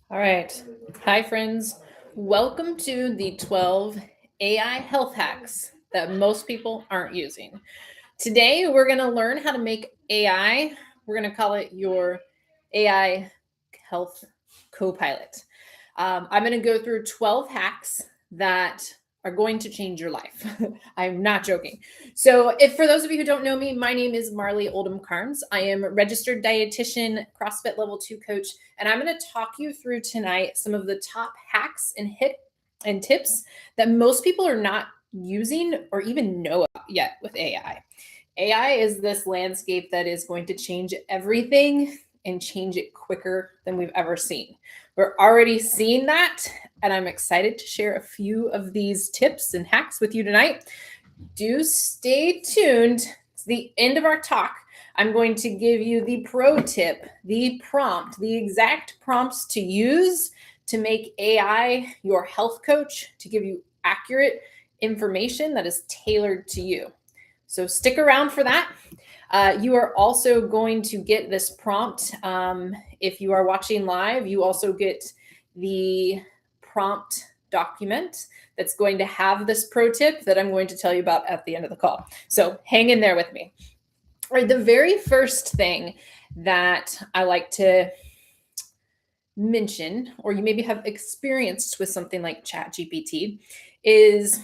All right. Hi, friends. Welcome to the 12 AI health hacks that most people aren't using. Today, we're going to learn how to make AI, we're going to call it your AI health co-pilot. I'm going to go through 12 hacks that are going to change your life. I'm not joking. So if for those of you who don't know me, my name is Marley Oldham Carnes. I am a registered dietitian, CrossFit level 2 coach, and I'm going to talk you through tonight some of the top hacks and tips that most people are not using or even know about yet with AI. AI is this landscape that is going to change everything and change it quicker than we've ever seen. We're already seeing that, and I'm excited to share a few of these tips and hacks with you tonight. Do stay tuned. It's the end of our talk. I'm going to give you the pro tip, the prompt, the exact prompts to use to make AI your health coach, to give you accurate information that is tailored to you. So stick around for that. You are also going to get this prompt. If you are watching live, you also get the prompt document that's going to have this pro tip that I'm going to tell you about at the end of the call. So hang in there with me. All right, the very first thing that I like to mention, or you maybe have experienced with something like ChatGPT, is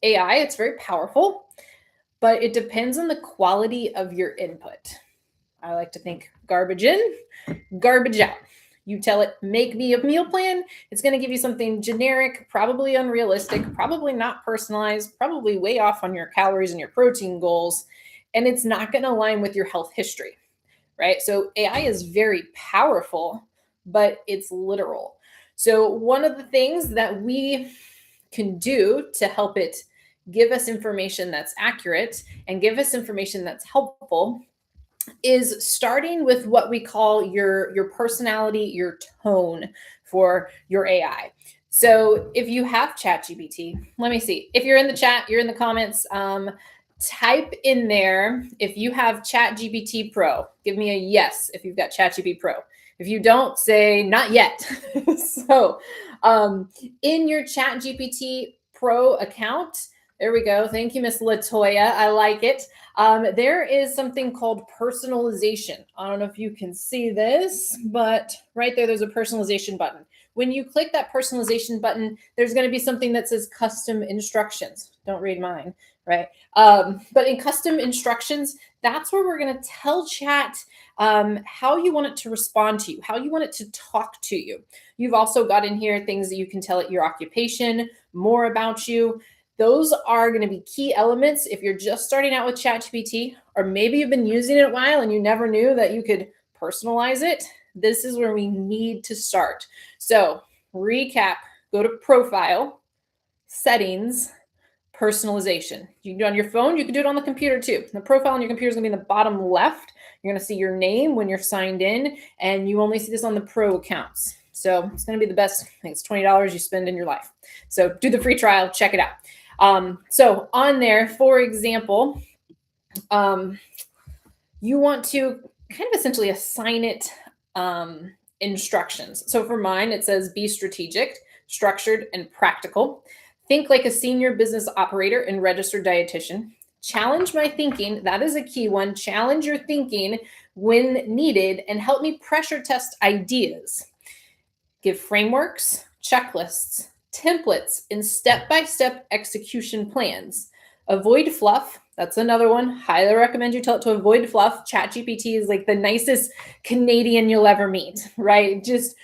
AI. It's very powerful, but it depends on the quality of your input. I like to think garbage in, garbage out. You tell it, make me a meal plan. It's going to give you something generic, probably unrealistic, probably not personalized, probably way off on your calories and your protein goals. And it's not going to align with your health history, right? So AI is very powerful, but it's literal. So one of the things that we can do to help it give us information that's accurate and give us information that's helpful is starting with what we call your personality, your tone for your AI. So if you have ChatGPT, let me see. If you're in the chat, you're in the comments, type in there if you have ChatGPT Pro. Give me a yes if you've got ChatGPT Pro. If you don't, say not yet. So in your ChatGPT Pro account, there we go. Thank you, Miss Latoya. I like it. There is something called personalization. I don't know if you can see this, but right there's a personalization button. When you click that personalization button, there's going to be something that says custom instructions. Don't read mine, right? But in custom instructions, that's where we're going to tell Chat how you want it to respond to you, how you want it to talk to you. You've also got in here things that you can tell it your occupation, more about you. Those are going to be key elements if you're just starting out with ChatGPT, or maybe you've been using it a while and you never knew that you could personalize it. This is where we need to start. So recap, go to profile, settings, personalization. You can do it on your phone. You can do it on the computer too. The profile on your computer is going to be in the bottom left. You're going to see your name when you're signed in, and you only see this on the pro accounts. So it's going to be the best. I think it's $20 you spend in your life. So do the free trial, check it out. So on there, for example, you want to kind of essentially assign it instructions. So for mine, it says be strategic, structured, and practical. Think like a senior business operator and registered dietitian. Challenge my thinking. That is a key one. Challenge your thinking when needed and help me pressure test ideas. Give frameworks, checklists, templates, and step-by-step execution plans. Avoid fluff. That's another one. Highly recommend you tell it to avoid fluff. ChatGPT is like the nicest Canadian you'll ever meet, right? Just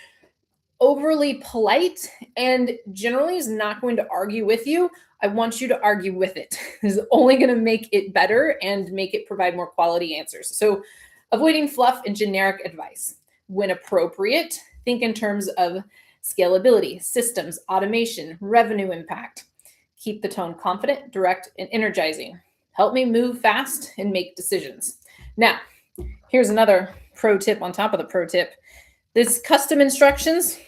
overly polite and generally is not going to argue with you. I want you to argue with it. It's only going to make it better and make it provide more quality answers. So avoiding fluff and generic advice. When appropriate, think in terms of scalability, systems, automation, revenue impact. Keep the tone confident, direct, and energizing. Help me move fast and make decisions. Now, here's another pro tip on top of the pro tip. This custom instructions,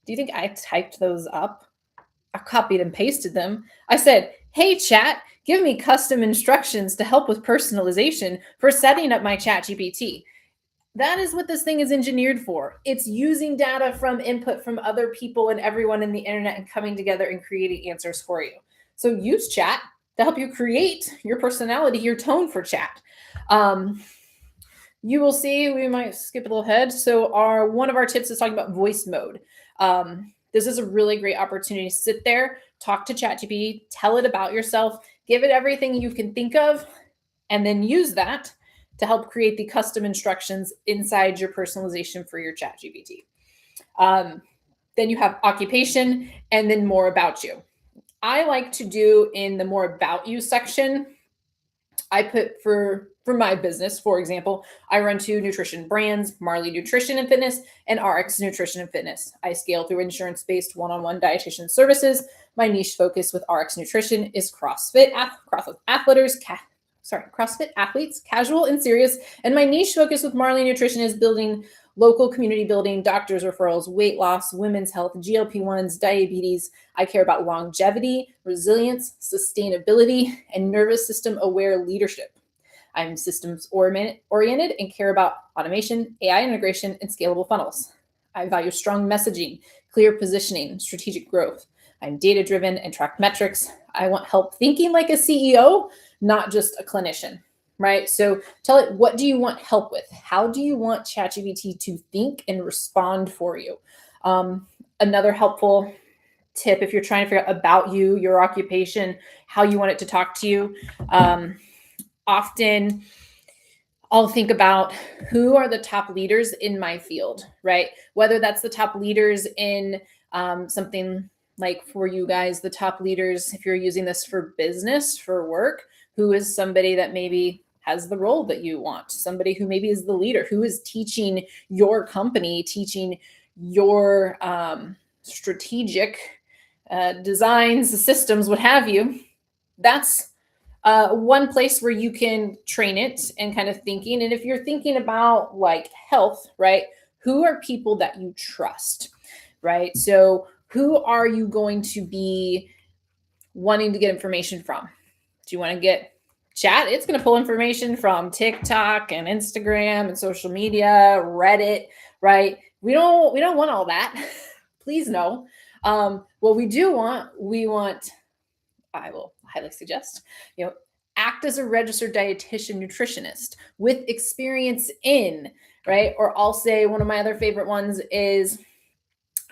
do you think I typed those up? I copied and pasted them. I said, hey, chat, give me custom instructions to help with personalization for setting up my chat GPT. That is what this thing is engineered for. It's using data from input from other people and everyone in the internet and coming together and creating answers for you. So use chat to help you create your personality, your tone for chat. You will see, we might skip a little ahead. So one of our tips is talking about voice mode. This is a really great opportunity to sit there, talk to ChatGPT, tell it about yourself, give it everything you can think of, and then use that to help create the custom instructions inside your personalization for your ChatGPT. Then you have occupation and then more about you. I like to do in the more about you section, I put for my business, for example, I run two nutrition brands, Marley Nutrition and Fitness and RX Nutrition and Fitness. I scale through insurance-based one-on-one dietitian services. My niche focus with RX Nutrition is CrossFit athletes, casual and serious. And my niche focus with Marley Nutrition is building local community building, doctors referrals, weight loss, women's health, GLP-1s, diabetes. I care about longevity, resilience, sustainability, and nervous system aware leadership. I'm systems oriented and care about automation, AI integration, and scalable funnels. I value strong messaging, clear positioning, strategic growth. I'm data driven and track metrics. I want help thinking like a CEO, not just a clinician, right? So tell it, what do you want help with? How do you want ChatGPT to think and respond for you? Another helpful tip, if you're trying to figure out about you, your occupation, how you want it to talk to you, often I'll think about who are the top leaders in my field, right? Whether that's the top leaders in something like for you guys, the top leaders, if you're using this for business, for work, who is somebody that maybe has the role that you want, somebody who maybe is the leader, who is teaching your company, teaching your strategic designs, systems, what have you. That's one place where you can train it and kind of thinking. And if you're thinking about like health, right? Who are people that you trust, right? So who are you going to be wanting to get information from? Do you want to get chat? It's going to pull information from TikTok and Instagram and social media, Reddit, right? We don't want all that. Please no. What we do want, I will highly suggest, act as a registered dietitian nutritionist with experience in, right? Or I'll say one of my other favorite ones is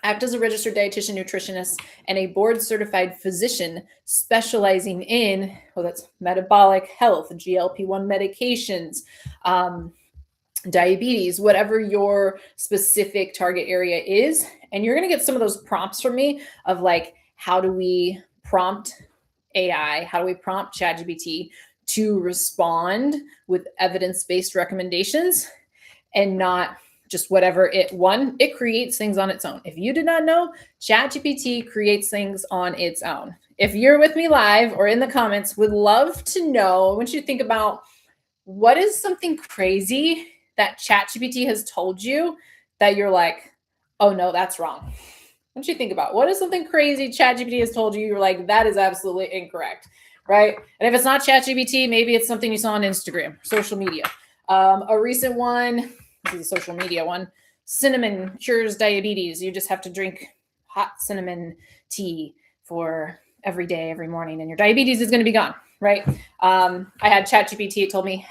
act as a registered dietitian nutritionist and a board certified physician specializing in, well, that's metabolic health, GLP-1 medications, diabetes, whatever your specific target area is. And you're going to get some of those prompts from me of like, how do we prompt AI? How do we prompt ChatGPT to respond with evidence-based recommendations and not just whatever it creates things on its own. If you did not know, ChatGPT creates things on its own. If you're with me live or in the comments, would love to know, I want you to think about what is something crazy that ChatGPT has told you that you're like, oh no, that's wrong. What don't you think about what is something crazy ChatGPT has told you? You're like, that is absolutely incorrect, right? And if it's not ChatGPT, maybe it's something you saw on Instagram, social media. A recent one, this is a social media one, cinnamon cures diabetes. You just have to drink hot cinnamon tea for every day, every morning, and your diabetes is going to be gone, right? I had ChatGPT. It told me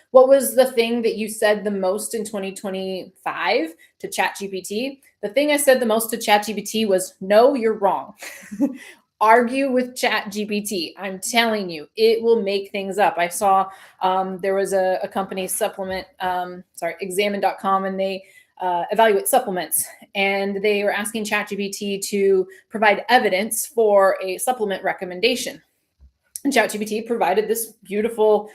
what was the thing that you said the most in 2025 to ChatGPT? The thing I said the most to ChatGPT was, no, you're wrong. Argue with ChatGPT. I'm telling you, it will make things up. I saw there was a company supplement, examine.com, and they evaluate supplements. And they were asking ChatGPT to provide evidence for a supplement recommendation. And ChatGPT provided this beautiful,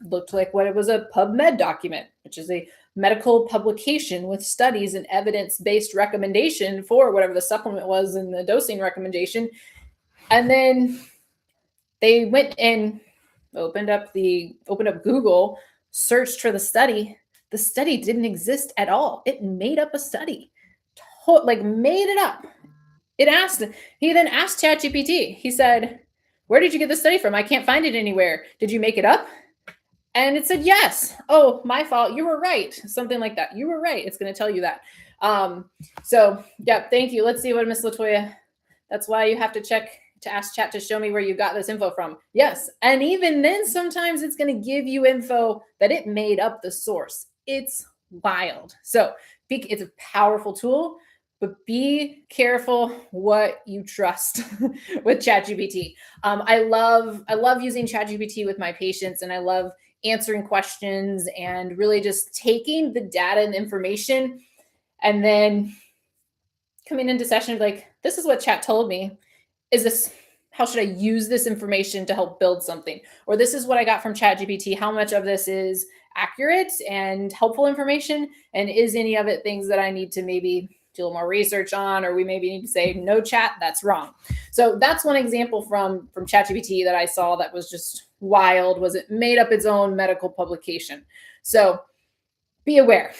looked like what it was, a PubMed document, which is a medical publication with studies and evidence-based recommendation for whatever the supplement was and the dosing recommendation. And then they went and opened up Google, searched for the study. The study didn't exist at all. It made up a study, like made it up. It asked, he then asked ChatGPT. He said, "Where did you get the study from? I can't find it anywhere. Did you make it up?" And it said, "Yes." "Oh, my fault. You were right." Something like that. "You were right." It's going to tell you that. So yeah, thank you. Let's see what Miss Latoya. That's why you have to check to ask chat to show me where you got this info from. Yes. And even then, sometimes it's going to give you info that it made up the source. It's wild. So it's a powerful tool, but be careful what you trust with ChatGPT. I love using ChatGPT with my patients, and I love answering questions and really just taking the data and information and then coming into session like, this is what chat told me. Is this, how should I use this information to help build something? Or this is what I got from ChatGPT. How much of this is accurate and helpful information? And is any of it things that I need to maybe do a little more research on, or we maybe need to say, no, chat, that's wrong. So that's one example from ChatGPT that I saw that was just wild, was it made up its own medical publication. So be aware.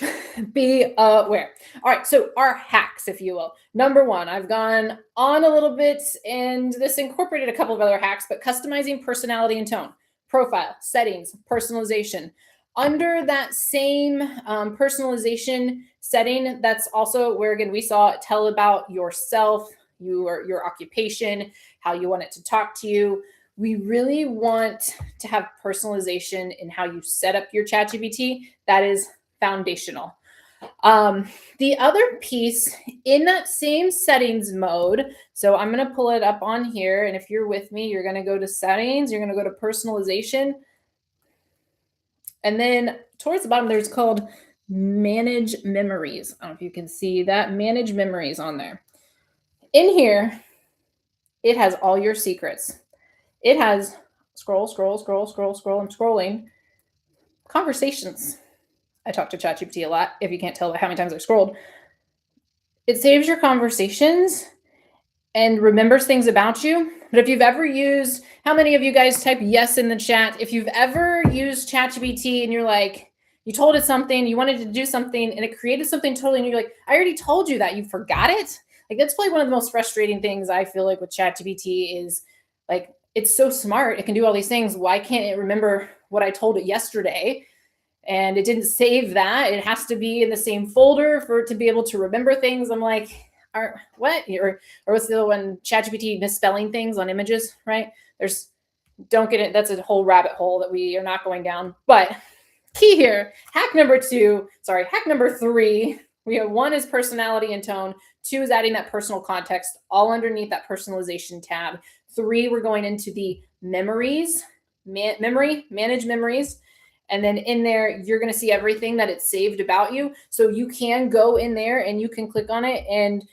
Be aware. All right. So our hacks, if you will. Number one, I've gone on a little bit and this incorporated a couple of other hacks, but customizing personality and tone, profile, settings, personalization. Under that same personalization setting, that's also where, again, we saw tell about yourself, your occupation, how you want it to talk to you. We really want to have personalization in how you set up your ChatGPT. That is foundational. The other piece in that same settings mode, so I'm going to pull it up on here. And if you're with me, you're going to go to settings, you're going to go to personalization. And then towards the bottom, there's called manage memories. I don't know if you can see that, manage memories on there. In here, it has all your secrets. It has scroll. I'm scrolling. Conversations. I talk to ChatGPT a lot, if you can't tell how many times I've scrolled. It saves your conversations and remembers things about you. But if you've ever used, how many of you guys type yes in the chat? If you've ever used ChatGPT and you're like, you told it something, you wanted to do something, and it created something totally, and you're like, I already told you that, you forgot it? Like, that's probably one of the most frustrating things I feel like with ChatGPT is, like, it's so smart, it can do all these things. Why can't it remember what I told it yesterday? And it didn't save that. It has to be in the same folder for it to be able to remember things. I'm like, what? Or what's the other one? ChatGPT misspelling things on images, right? Don't get it. That's a whole rabbit hole that we are not going down. But key here, hack number 3. We have 1 is personality and tone. 2 is adding that personal context, all underneath that personalization tab. 3, we're going into the memories, manage memories. And then in there, you're going to see everything that it's saved about you. So you can go in there and you can click on it and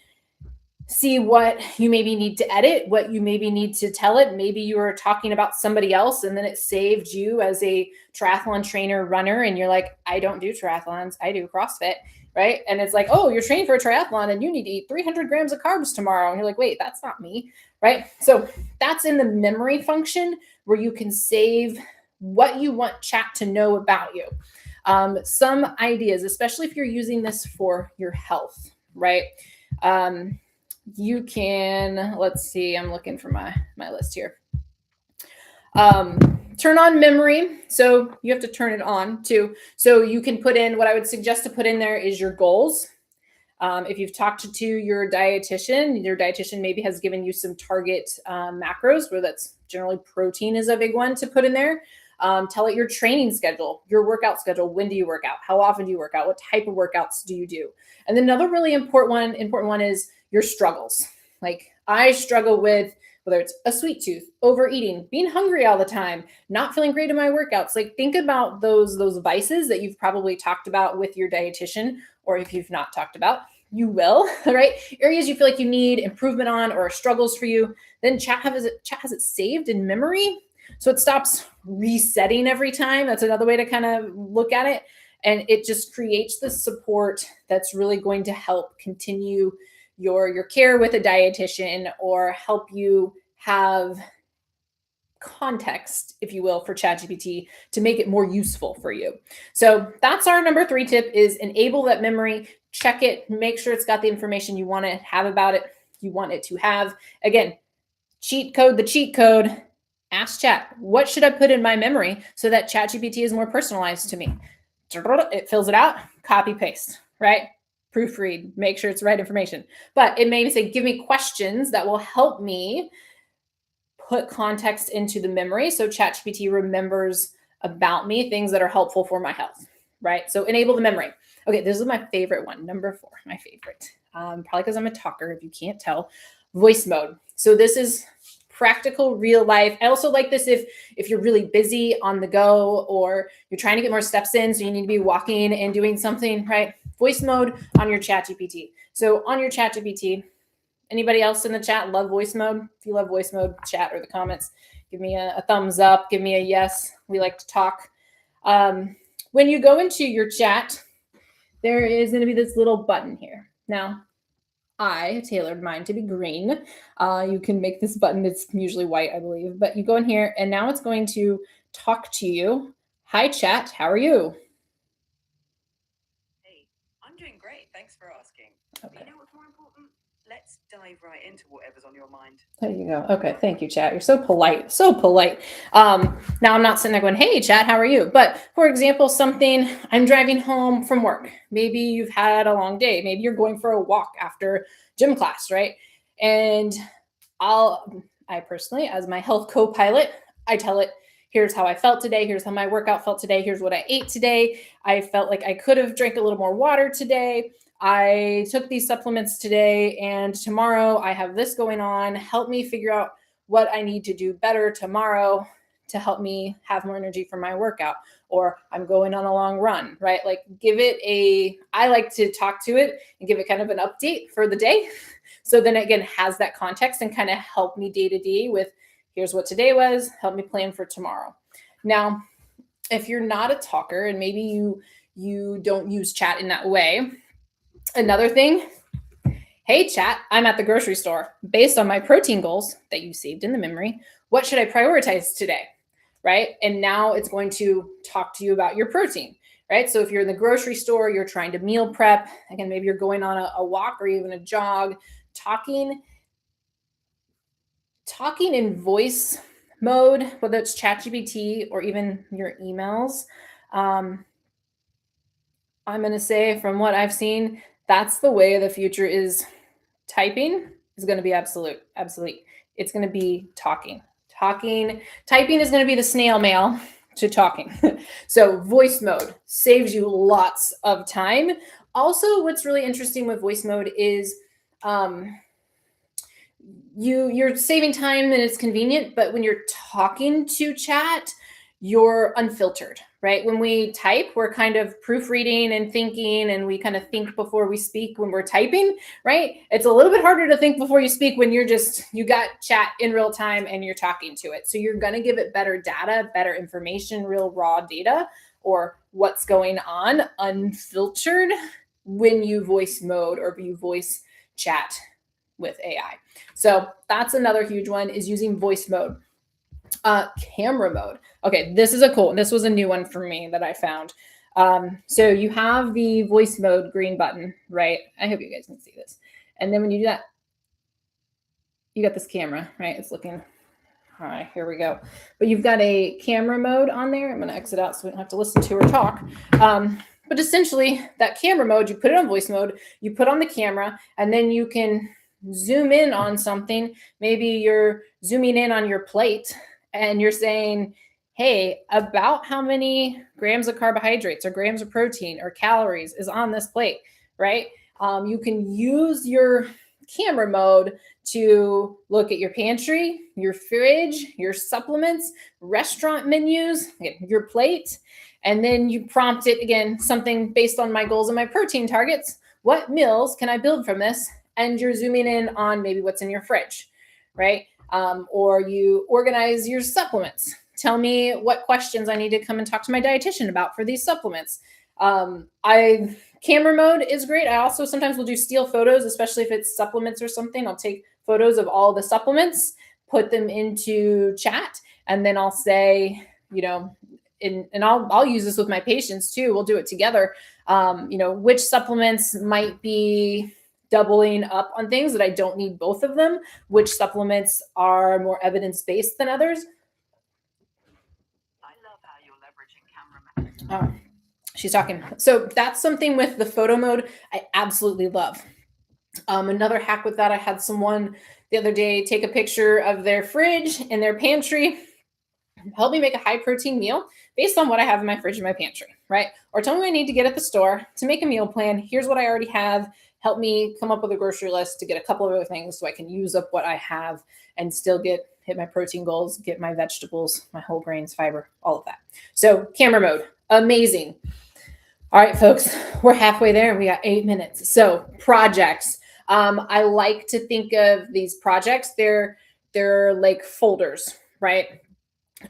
see what you maybe need to edit, what you maybe need to tell it. Maybe you were talking about somebody else and then it saved you as a triathlon trainer runner. And you're like, I don't do triathlons, I do CrossFit, right? And it's like, oh, you're training for a triathlon and you need to eat 300 grams of carbs tomorrow. And you're like, wait, that's not me, right? So that's in the memory function where you can save what you want chat to know about you. Some ideas, especially if you're using this for your health, right? You can, let's see, I'm looking for my list here. Turn on memory. So you have to turn it on too. So you can put in, what I would suggest to put in there is your goals. If you've talked to your dietitian maybe has given you some target macros, where that's generally protein is a big one to put in there. Tell it your training schedule, your workout schedule. When do you work out? How often do you work out? What type of workouts do you do? And then another really important one is your struggles. Like, I struggle with whether it's a sweet tooth, overeating, being hungry all the time, not feeling great in my workouts. Like, think about those vices that you've probably talked about with your dietitian, or if you've not talked about, you will, right? Areas you feel like you need improvement on or struggles for you. Then chat has it saved in memory. So it stops resetting every time. That's another way to kind of look at it. And it just creates the support that's really going to help continue your care with a dietitian, or help you have context, if you will, for ChatGPT to make it more useful for you. So that's our number 3 tip is enable that memory, check it, make sure it's got the information you want to have about it, you want it to have. Again, the cheat code. Ask chat, what should I put in my memory so that ChatGPT is more personalized to me? It fills it out, copy paste, right? Proofread, make sure it's the right information. But it may say, give me questions that will help me put context into the memory so ChatGPT remembers about me things that are helpful for my health, right? So enable the memory. Okay, this is my favorite one, number 4, my favorite. Probably because I'm a talker, if you can't tell. Voice mode. So this is practical, real life. I also like this if you're really busy on the go or you're trying to get more steps in, so you need to be walking and doing something, right? Voice mode on your ChatGPT. So on your ChatGPT, anybody else in the chat love voice mode? If you love voice mode, chat or the comments, give me a thumbs up, give me a yes. We like to talk. When you go into your chat, there is going to be this little button here. Now, I tailored mine to be green. You can make this button, it's usually white, I believe, but you go in here and now it's going to talk to you. Hi, chat. How are you? Hey, I'm doing great. Thanks for asking. Okay. But you know what's more important? Let's dive right into whatever's on your mind. There you go. Okay, thank you, chat. You're so polite, so polite. Now I'm not sitting there going, hey, chat, how are you? But for example, I'm driving home from work. Maybe you've had a long day. Maybe you're going for a walk after gym class, right? And I personally, as my health co-pilot, I tell it, here's how I felt today. Here's how my workout felt today. Here's what I ate today. I felt like I could have drank a little more water today. I took these supplements today, and tomorrow I have this going on. Help me figure out what I need to do better tomorrow to help me have more energy for my workout. Or I'm going on a long run, right? Like I like to talk to it and give it kind of an update for the day. So then again, has that context and kind of help me day to day with here's what today was, help me plan for tomorrow. Now, if you're not a talker and maybe you don't use chat in that way, another thing, hey chat, I'm at the grocery store. Based on my protein goals that you saved in the memory, what should I prioritize today? Right? And now it's going to talk to you about your protein, right? So if you're in the grocery store, you're trying to meal prep, again, maybe you're going on a walk or even a jog, talking in voice mode, whether it's ChatGPT or even your emails. I'm going to say from what I've seen, that's the way the future is. Typing is going to be obsolete. It's going to be talking. Typing is going to be the snail mail to talking. So voice mode saves you lots of time. Also, what's really interesting with voice mode is you're saving time and it's convenient, but when you're talking to chat, you're unfiltered, right? When we type, we're kind of proofreading and thinking, and we kind of think before we speak when we're typing, right? It's a little bit harder to think before you speak when you got chat in real time and you're talking to it. So you're going to give it better data, better information, real raw data, or what's going on unfiltered when you voice mode or you voice chat with AI. So that's another huge one, is using voice mode. Camera mode. Okay, this was a new one for me that I found. So you have the voice mode green button, right? I hope you guys can see this. And then when you do that, you got this camera, right? It's looking, all right, here we go. But you've got a camera mode on there. I'm going to exit out so we don't have to listen to her talk. But essentially, that camera mode, you put it on voice mode, you put on the camera, and then you can zoom in on something. Maybe you're zooming in on your plate and you're saying, hey, about how many grams of carbohydrates or grams of protein or calories is on this plate, right? You can use your camera mode to look at your pantry, your fridge, your supplements, restaurant menus, your plate, and then you prompt it again, something based on my goals and my protein targets. What meals can I build from this? And you're zooming in on maybe what's in your fridge, right? Or you organize your supplements. Tell me what questions I need to come and talk to my dietitian about for these supplements. Camera mode is great. I also sometimes will do still photos, especially if it's supplements or something. I'll take photos of all the supplements, put them into chat, And then I'll say, and I'll use this with my patients too. We'll do it together. Which supplements might be doubling up on things that I don't need both of them, which supplements are more evidence-based than others. I love how you're leveraging camera. She's talking. So that's something with the photo mode I absolutely love. Another hack with that, I had someone the other day take a picture of their fridge and their pantry, help me make a high protein meal based on what I have in my fridge and my pantry, right? Or tell me what I need to get at the store to make a meal plan. Here's what I already have. Help me come up with a grocery list to get a couple of other things so I can use up what I have and still hit my protein goals, get my vegetables, my whole grains, fiber, all of that. So camera mode, amazing. All right, folks, we're halfway there and we got 8 minutes. So projects. I like to think of these projects, they're like folders, right?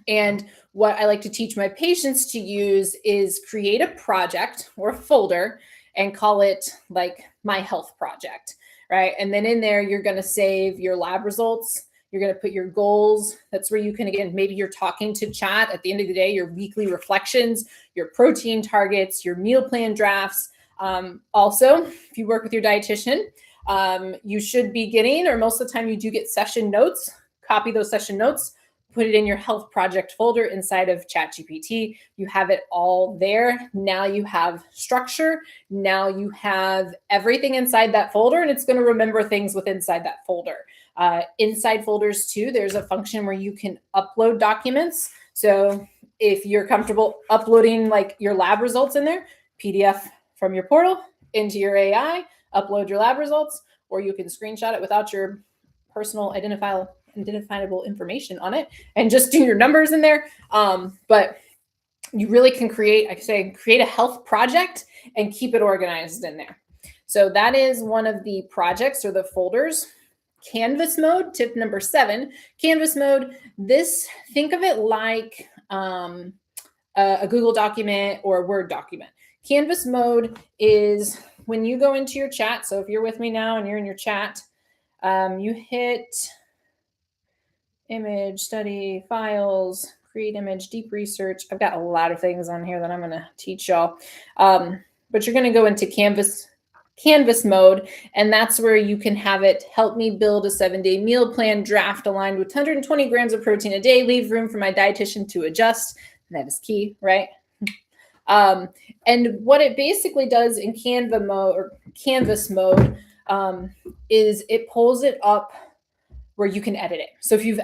And what I like to teach my patients to use is create a project or a folder and call it like my health project, right? And then in there, you're going to save your lab results. You're going to put your goals. That's where you can, again, maybe you're talking to chat at the end of the day, your weekly reflections, your protein targets, your meal plan drafts. Also, if you work with your dietitian, you should be getting, or most of the time you do get session notes, copy those session notes, put it in your health project folder inside of ChatGPT. You have it all there. Now you have structure. Now you have everything inside that folder, and it's going to remember things with inside that folder. Inside folders too, there's a function where you can upload documents. So if you're comfortable uploading like your lab results in there, PDF from your portal into your AI, upload your lab results, or you can screenshot it without your personal identifiable information on it and just do your numbers in there. But you really can create a health project and keep it organized in there. So that is one of the projects or the folders. Canvas mode, tip number 7, Canvas mode. Think of it like a Google document or a Word document. Canvas mode is when you go into your chat. So if you're with me now and you're in your chat, you hit image, study, files, create image, deep research. I've got a lot of things on here that I'm going to teach y'all. But you're going to go into Canvas mode, and that's where you can have it help me build a 7-day meal plan draft aligned with 120 grams of protein a day, leave room for my dietitian to adjust. And that is key, right? And what it basically does in Canvas mode is it pulls it up where you can edit it. So if you've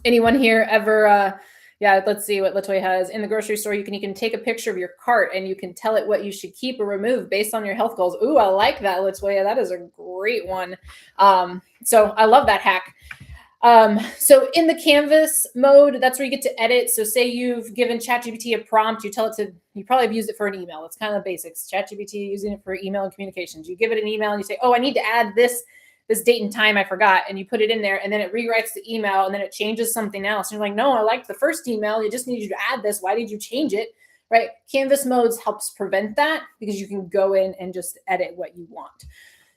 anyone here let's see what Latoya has. In the grocery store, you can take a picture of your cart and you can tell it what you should keep or remove based on your health goals. Ooh, I like that, Latoya. That is a great one. So I love that hack. So in the Canvas mode, that's where you get to edit. So say you've given ChatGPT a prompt, you probably have used it for an email. It's kind of the basics. ChatGPT, using it for email and communications. You give it an email and you say, oh, I need to add this date and time I forgot. And you put it in there and then it rewrites the email and then it changes something else. And you're like, no, I liked the first email. It just needs you to add this. Why did you change it? Right? Canvas modes helps prevent that because you can go in and just edit what you want.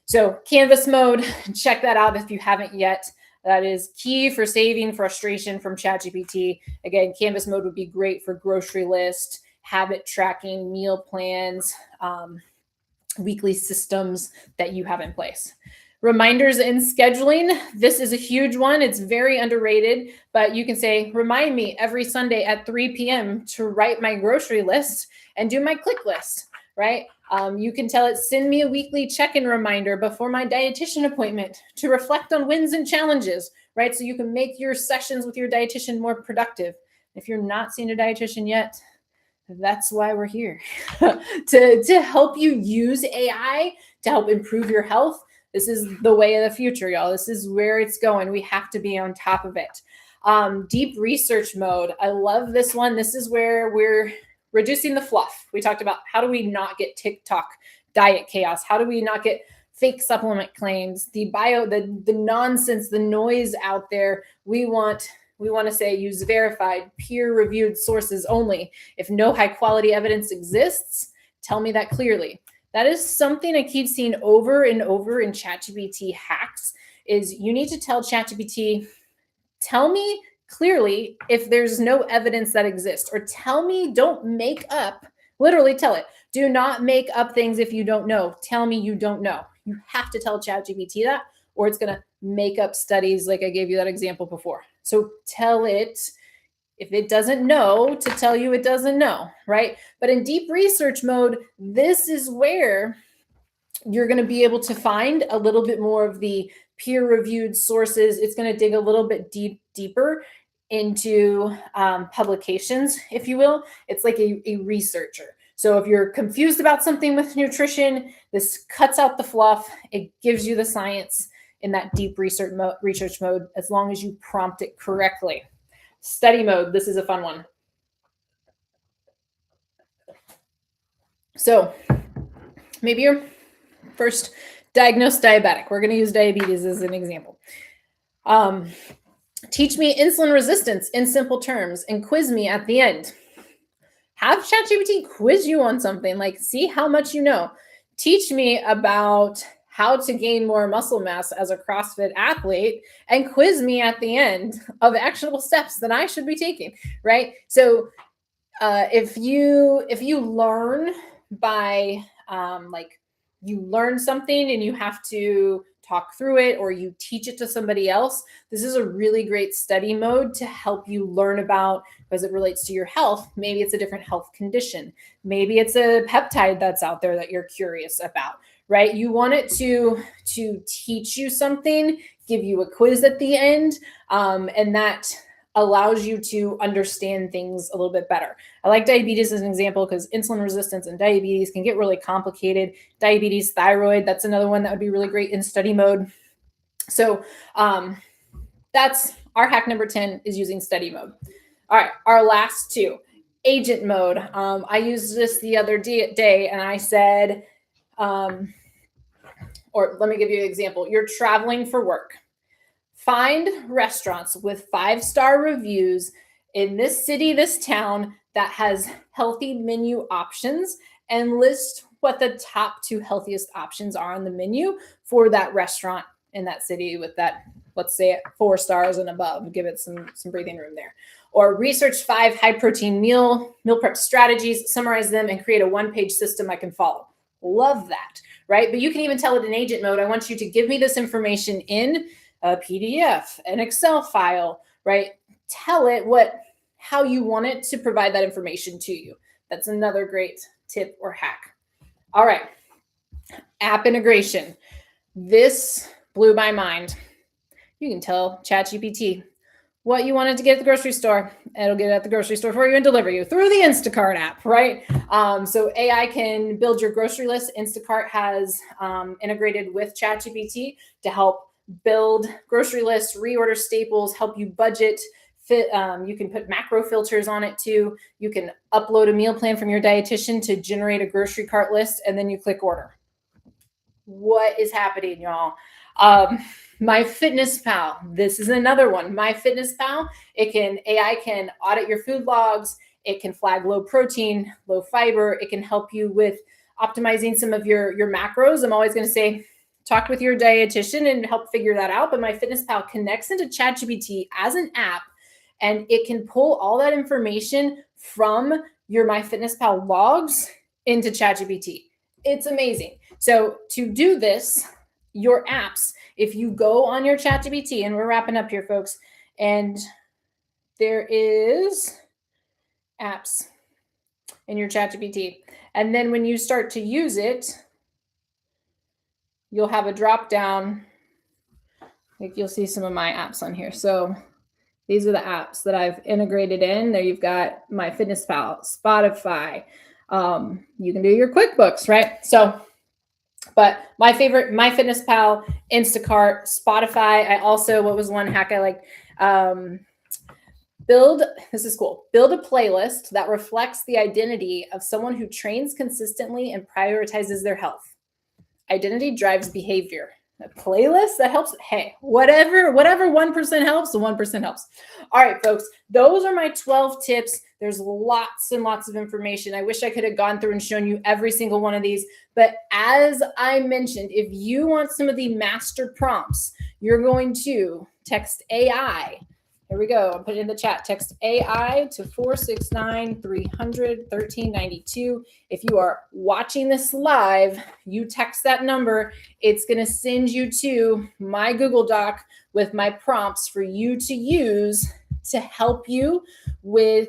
So Canvas mode, check that out if you haven't yet. That is key for saving frustration from ChatGPT. Again, Canvas mode would be great for grocery list, habit tracking, meal plans, weekly systems that you have in place. Reminders and scheduling. This is a huge one. It's very underrated, but you can say, remind me every Sunday at 3 p.m. to write my grocery list and do my click list, right? You can tell it, send me a weekly check-in reminder before my dietitian appointment to reflect on wins and challenges, right? So you can make your sessions with your dietitian more productive. If you're not seeing a dietitian yet, that's why we're here, to help you use AI to help improve your health. This is the way of the future, y'all. This is where it's going. We have to be on top of it. Deep research mode. I love this one. This is where we're reducing the fluff. We talked about how do we not get TikTok diet chaos? How do we not get fake supplement claims, the nonsense, the noise out there? We want to say use verified, peer-reviewed sources only. If no high-quality evidence exists, tell me that clearly. That is something I keep seeing over and over in ChatGPT hacks is you need to tell ChatGPT, tell me clearly if there's no evidence that exists. Or tell me, don't make up, literally tell it. Do not make up things if you don't know. Tell me you don't know. You have to tell ChatGPT that, or it's going to make up studies like I gave you that example before. So tell it, if it doesn't know, to tell you it doesn't know, right? But in deep research mode, this is where you're going to be able to find a little bit more of the peer-reviewed sources. It's going to dig a little bit deeper into publications, if you will. It's like a researcher. So if you're confused about something with nutrition, this cuts out the fluff. It gives you the science in that deep research mode, as long as you prompt it correctly. Study mode, this is a fun one. So maybe you're first diagnosed diabetic. We're going to use diabetes as an example. Teach me insulin resistance in simple terms and quiz me at the end. Have ChatGPT quiz you on something, like see how much you know. Teach me about how to gain more muscle mass as a CrossFit athlete and quiz me at the end of actionable steps that I should be taking, right? So if you learn by like you learn something and you have to talk through it, or you teach it to somebody else, this is a really great study mode to help you learn about, as it relates to your health. Maybe it's a different health condition. Maybe it's a peptide that's out there that you're curious about, right? You want it to teach you something, give you a quiz at the end, and that allows you to understand things a little bit better. I like diabetes as an example because insulin resistance and diabetes can get really complicated. Diabetes, thyroid, that's another one that would be really great in study mode. So that's our hack number 10, is using study mode. All right, our last two, agent mode. I used this the other day and I said, or let me give you an example. You're traveling for work. Find restaurants with 5-star reviews in this city, this town, that has healthy menu options, and list what the top 2 healthiest options are on the menu for that restaurant in that city with that, let's say, 4 stars and above. Give it some breathing room there. Or research 5 high-protein meal prep strategies, summarize them, and create a 1-page system I can follow. Love that, right? But you can even tell it in agent mode, I want you to give me this information in a PDF, an Excel file, right? Tell it how you want it to provide that information to you. That's another great tip or hack. All right, app integration. This blew my mind. You can tell ChatGPT what you wanted to get at the grocery store. It'll get it at the grocery store for you and deliver you through the Instacart app, right? So AI can build your grocery list. Instacart has integrated with ChatGPT to help build grocery lists, reorder staples, help you budget, fit. You can put macro filters on it too. You can upload a meal plan from your dietitian to generate a grocery cart list, and then you click order. What is happening, y'all? MyFitnessPal. This is another one. MyFitnessPal. AI can audit your food logs. It can flag low protein, low fiber. It can help you with optimizing some of your macros. I'm always going to say, talk with your dietitian and help figure that out. But MyFitnessPal connects into ChatGPT as an app, and it can pull all that information from your MyFitnessPal logs into ChatGPT. It's amazing. So to do this, your apps, if you go on your ChatGPT, and we're wrapping up here, folks, and there is apps in your ChatGPT. And then when you start to use it, you'll have a drop down. Like you'll see some of my apps on here. So these are the apps that I've integrated in. There you've got MyFitnessPal, Spotify. You can do your QuickBooks, right? So, but my favorite, MyFitnessPal, Instacart, Spotify. I also, what was one hack I liked? This is cool. Build a playlist that reflects the identity of someone who trains consistently and prioritizes their health. Identity drives behavior. A playlist that helps. Hey, whatever 1% helps, the 1% helps. All right, folks, those are my 12 tips. There's lots and lots of information. I wish I could have gone through and shown you every single one of these. But as I mentioned, if you want some of the master prompts, you're going to text AI. Here we go. I'll put it in the chat. Text AI to 469-300-1392. If you are watching this live, you text that number. It's going to send you to my Google Doc with my prompts for you to use to help you with,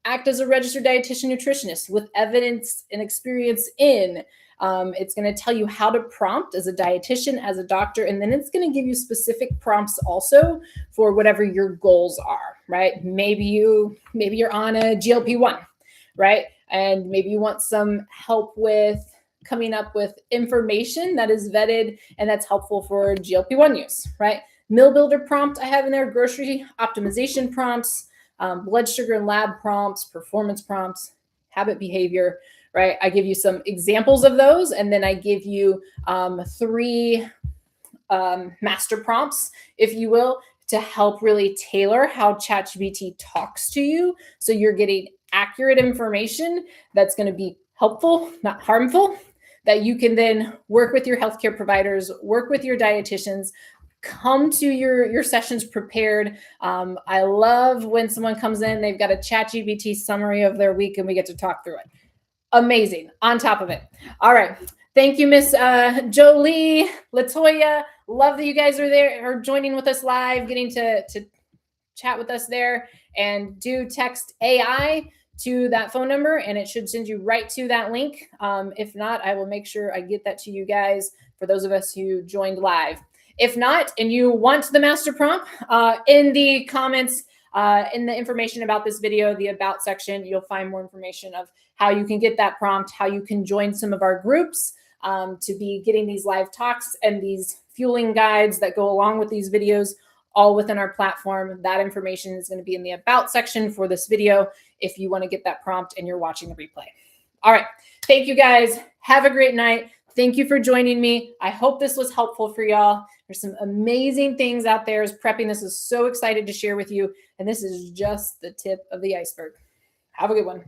act as a registered dietitian nutritionist with evidence and experience in. It's going to tell you how to prompt as a dietitian, as a doctor, and then it's going to give you specific prompts also for whatever your goals are, right? Maybe you're on a GLP-1, right? And maybe you want some help with coming up with information that is vetted and that's helpful for GLP-1 use, right? Meal builder prompt I have in there, grocery optimization prompts, blood sugar and lab prompts, performance prompts, habit behavior, right? I give you some examples of those, and then I give you 3 master prompts, if you will, to help really tailor how ChatGPT talks to you. So you're getting accurate information that's going to be helpful, not harmful, that you can then work with your healthcare providers, work with your dietitians, come to your sessions prepared. I love when someone comes in, they've got a ChatGPT summary of their week and we get to talk through it. Amazing. On top of it. All right. Thank you, Miss Jolie, Latoya. Love that you guys are there or joining with us live, getting to chat with us there. And do text AI to that phone number and it should send you right to that link. If not, I will make sure I get that to you guys for those of us who joined live. If not, and you want the master prompt, in the comments, in the information about this video, the about section, you'll find more information of how you can get that prompt, how you can join some of our groups to be getting these live talks and these fueling guides that go along with these videos, all within our platform. That information is going to be in the about section for this video if you want to get that prompt and you're watching the replay. All right. Thank you guys. Have a great night. Thank you for joining me. I hope this was helpful for y'all. There's some amazing things out there as prepping. This is so excited to share with you. And this is just the tip of the iceberg. Have a good one.